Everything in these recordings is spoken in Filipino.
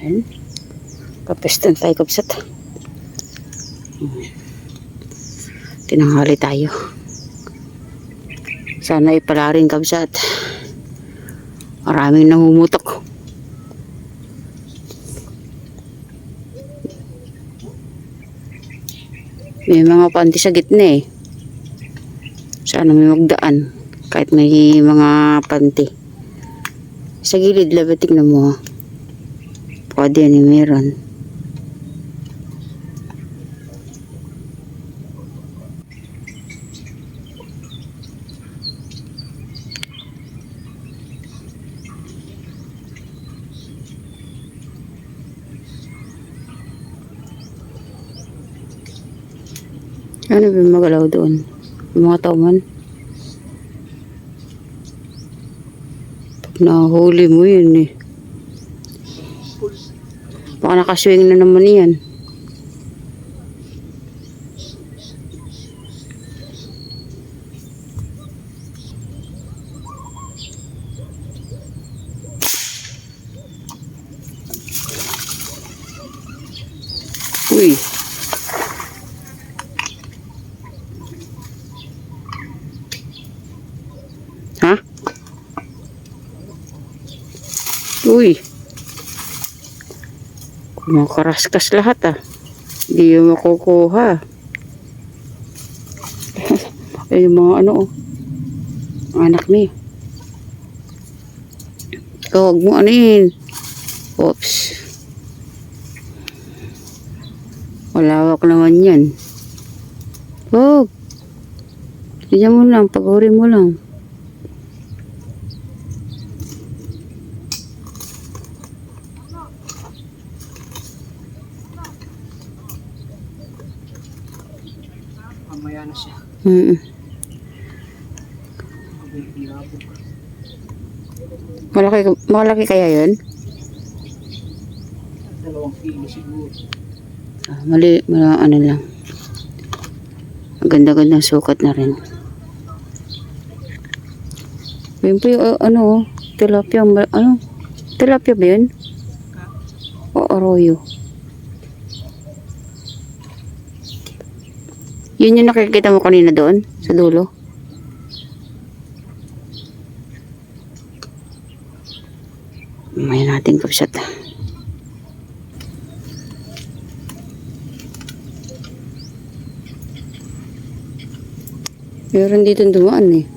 Ayan. Kapestan tayo kabsat. Tinanghali tayo. Sana ipala rin kabsat. Maraming namumutok. May mga panty sa gitna eh. Sana may magdaan. Kahit may mga panty. Sa gilid labat, tignan mo ha. Pwede yan meron. Ano ba yung magalaw doon? Yung mga tao man. Pag nahuli mo yun eh. Baka nakaswing na naman yan. Uy. Ha? Uy. Kumakaraskas lahat ah. Hindi yung makukuha. Ay, yung mga ano oh. Anak niya. Ikaw, huwag mo ano yun. Oops. Malawak naman yan. Huwag. Diyan mo lang. Pag-uri mo lang. Mamaya na siya. Malaki kaya yun? 2 kilo siguro. Ano lang. Ganda-gandang sukat na rin. Yun po yung ano, tilapia. Ano? Tilapia ba yun? O arroyo? Yun yung nakikita mo kanina doon? Sa dulo? May natin kapsat. Meron dito dumaan eh.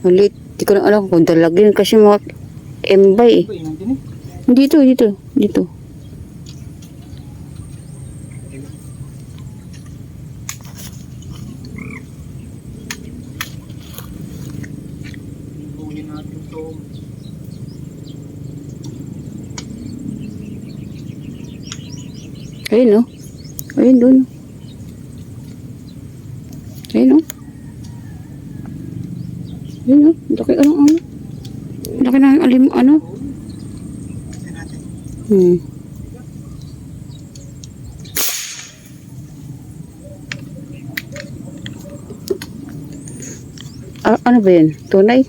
Malit. Di ko na alam kung dalagin kasi mga embay eh. Dito. Ayun oh. Ayun doon. Ayun oh. Ayun oh. Laki ano. Laki na alim ano. Ano ba yan? Tunay?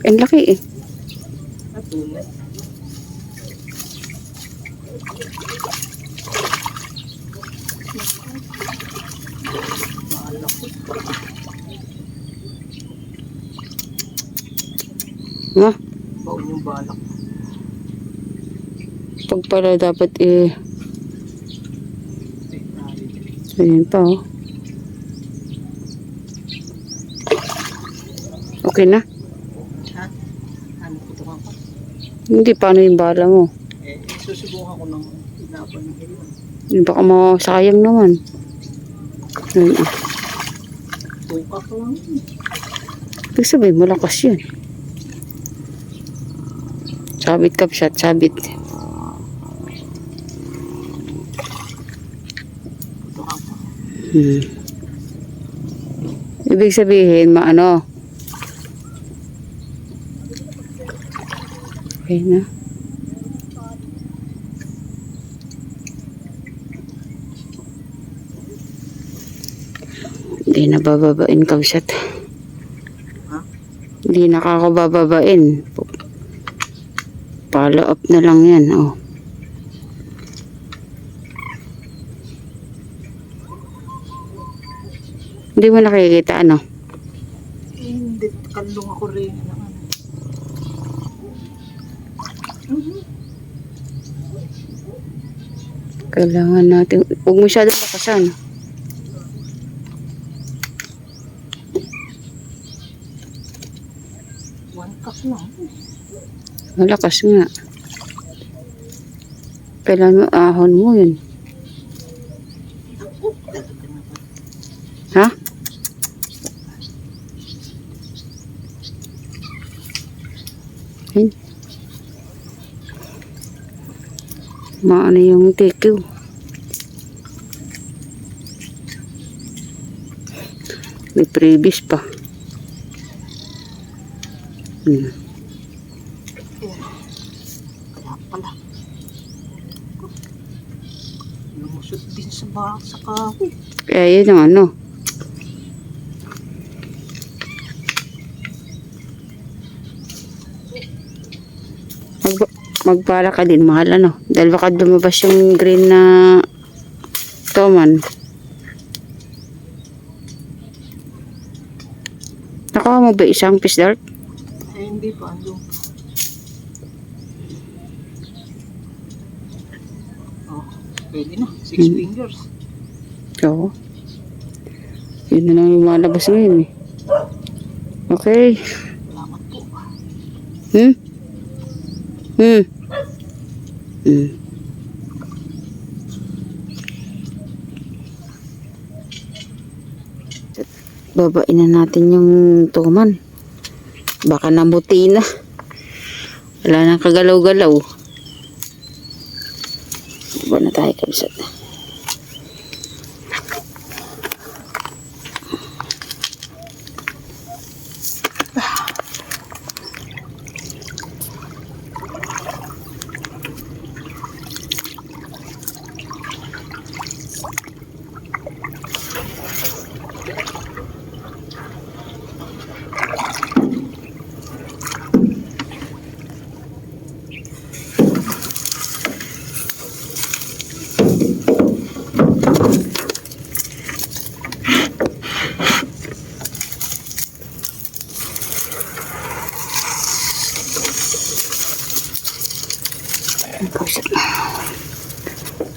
Ang laki eh. Ha? Baon yung balak. Pag pala dapat eh. Ayan pa oh. Okay na? Ha? Ano putukan ko? Hindi, paano yung bala mo? Susubukan ko ng ilaban ng ilaban. Hindi baka masayang naman. Ayan ah. Tuka ko lang. Ibig sabihin, malakas yun. Sabit kapsat, sabit. Ibig sabihin, maano? Okay na. Hindi na bababain kapsat. Ha? Hindi nakakabababain. Follow up na lang yan, oh. Hindi mo nakikita, ano? Hindi, kalong ako rin. Kailangan natin, huwag masyadong lakasan. One cup lang. Malakas nga. Kailangan mo ahon mo yun. Ha? Yun. Maano yung TQ. May previous pa. Kaya pala. Lumusot din sa kahoy. Kaya yun ang ano. Magpara ka din, mahal ano. Dahil baka lumabas yung green na toman. Nakuha mo ba isang fish dart? Eh, hindi pa. Andun pa. Oh, pwede na. 6 fingers. Oo. Yun na lang yung malabas ngayon eh. Okay. Salamat po. Hmm? Hmm. Hmm. Babain na natin yung tuman. Baka namuti na. Wala nang kagalaw-galaw. Baba na tayo kabisat.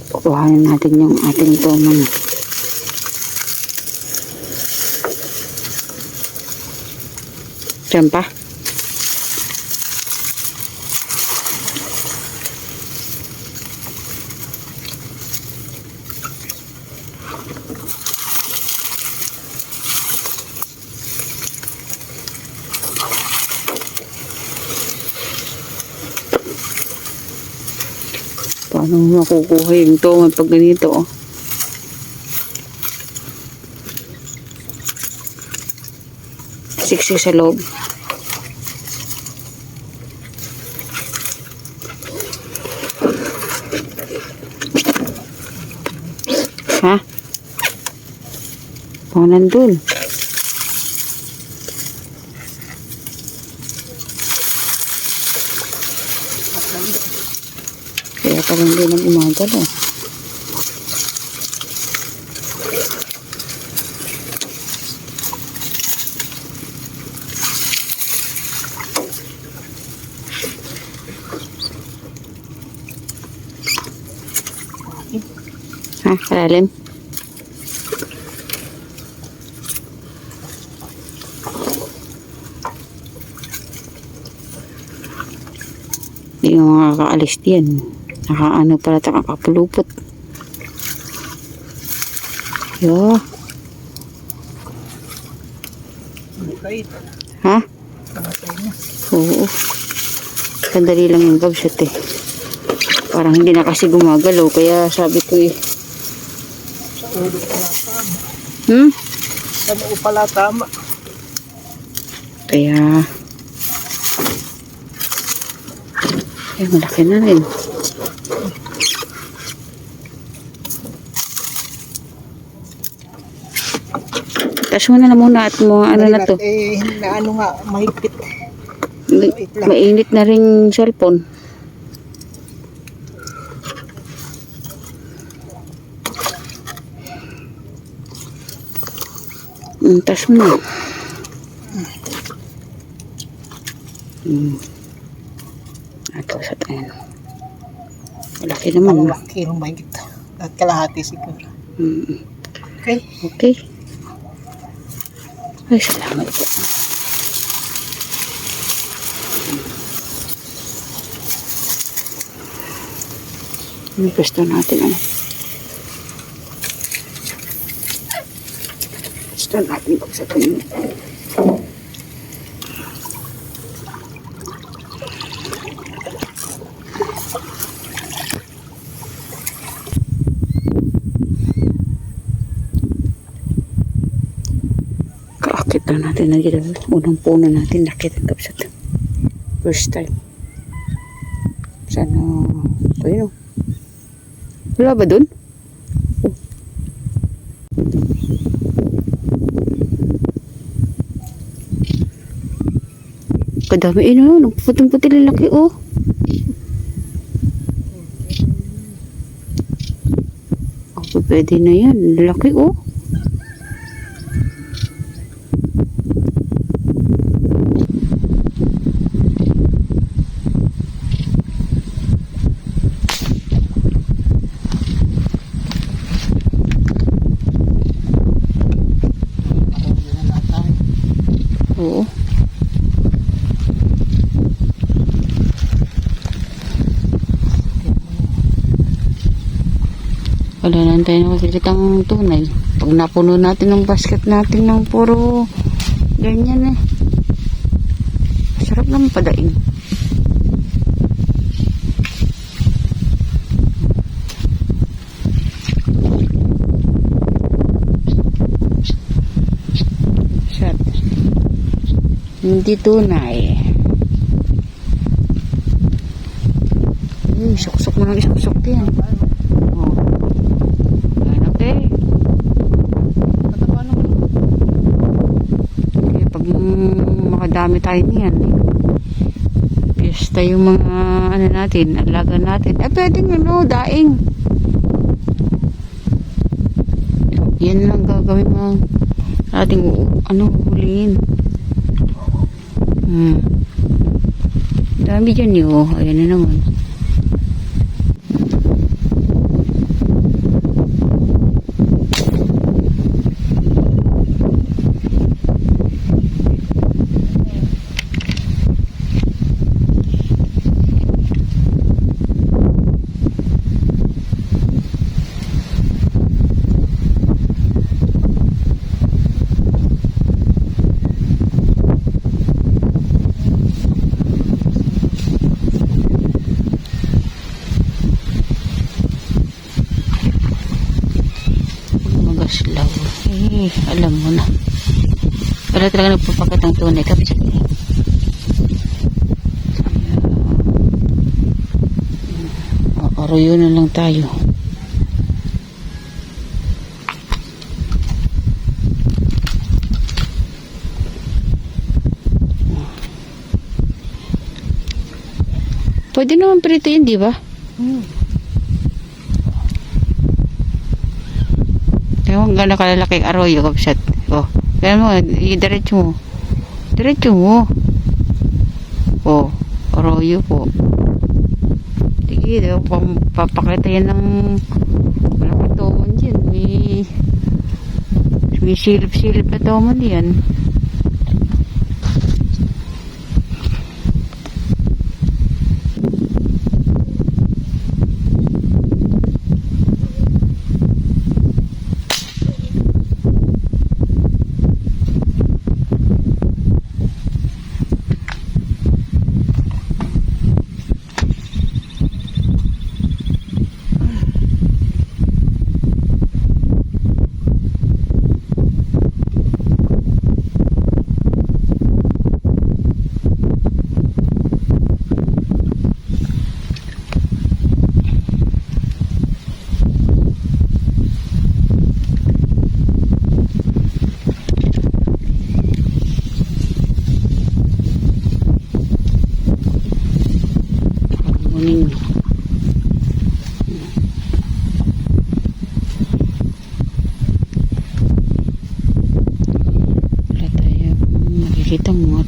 Kukuhanin natin yung ating tuman. Diyan pa. Paano mo makukuha yung tuman pag ganito, oh? Siksi sa loob. Ha? Oh, nandun. Kaya pala hindi na gumagalaw. Ha? Kalalim? Hindi mo makakaalis diyan. Nakaano pala ito, kakapulupot. Yo. Kahit. Ha? Namatay na. Oo. Sandali lang yung gabsat eh. Parang hindi na kasi gumagalaw. Kaya sabi ko eh. Sa ulo pala tama. Hmm? Sa ulo pala tama. Kaya. Eh, malaki na rin. Taas mo na muna at mga ano na to. Eh, na ano nga, mahigpit. Mainit na rin cellphone. Tas mo na. Ito sa tayo. Malaki naman. Malaki ng mahigit. At kalahati siguro. Okay. Okay. Ay, salamat po. Yung pwesto natin, ano? Pwesto natin sa tayo. Kaakit lang natin na dito. Unang puno natin nakita ng kapsat. First time. Sana, ayun. Wala ba dun? Oh. Kadami ino. Nagputing-puting lalaki, oh. Okay, pwede na yan. Lalaki, oh. Oo. Wala lang tayo nakikitang tunay. Pag napuno natin ng basket natin ng puro ganyan eh. Sarap naman padain. Sarap. Hindi tunay. Uy, suksok mo lang isuksok din. Oh. Ayan, okay. Okay, pag makadami tayo niyan, piyesta yung mga ano natin, alaga natin. Pwede nga no, daing. Yan lang gagawin mo ating huliin. Dami dyan yun. Ayan na naman. Magaslaw. Alam mo na. Wala talaga nagpapakit ang tunay. Kapit. Aroyo na lang tayo. Pwede naman prito yun, di ba? Ewan gano'n kalalaking arroyo, kapsat. Oh, kaya mo, diretso mo. Diretso mo. Oh, arroyo po. Sige, papakita yan ng malaking tomon dyan. May silip-silip na tomon yan.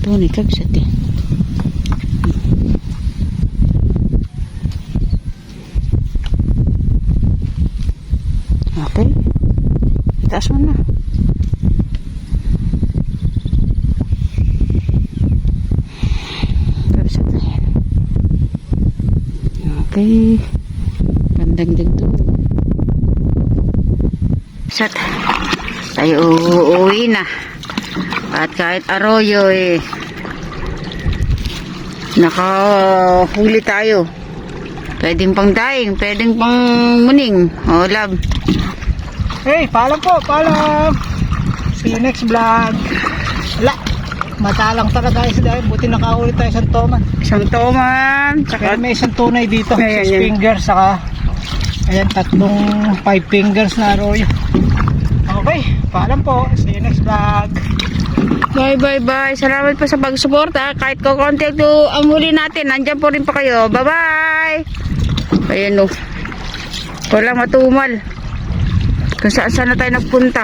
tunay kagsat eh. Okay. Taas mo na. Kagsat na yan. Okay. Bandang dagdag. Sat. Tayo uuwi na. At kahit arroyo eh, nakahuli tayo. Pwedeng pang daing, pwedeng pang muning. O, love. Hey, paalam po, paalam. See you next vlog. Wala, matalang talaga tayo dahil buti nakahuli tayo sa toman. Isang toman. Kaya Tsaka, may isang tunay dito, Ayan, 6 yan. fingers, saka ayan, tatlong 5 fingers na arroyo. Okay, paalam po. See you next vlog. bye bye bye. Salamat po sa pagsuporta. Kahit ko konti ito ang huli natin, nandyan po rin pa kayo. Bye bye. Ayan o. Walang matumal. Kung saan na tayo nagpunta.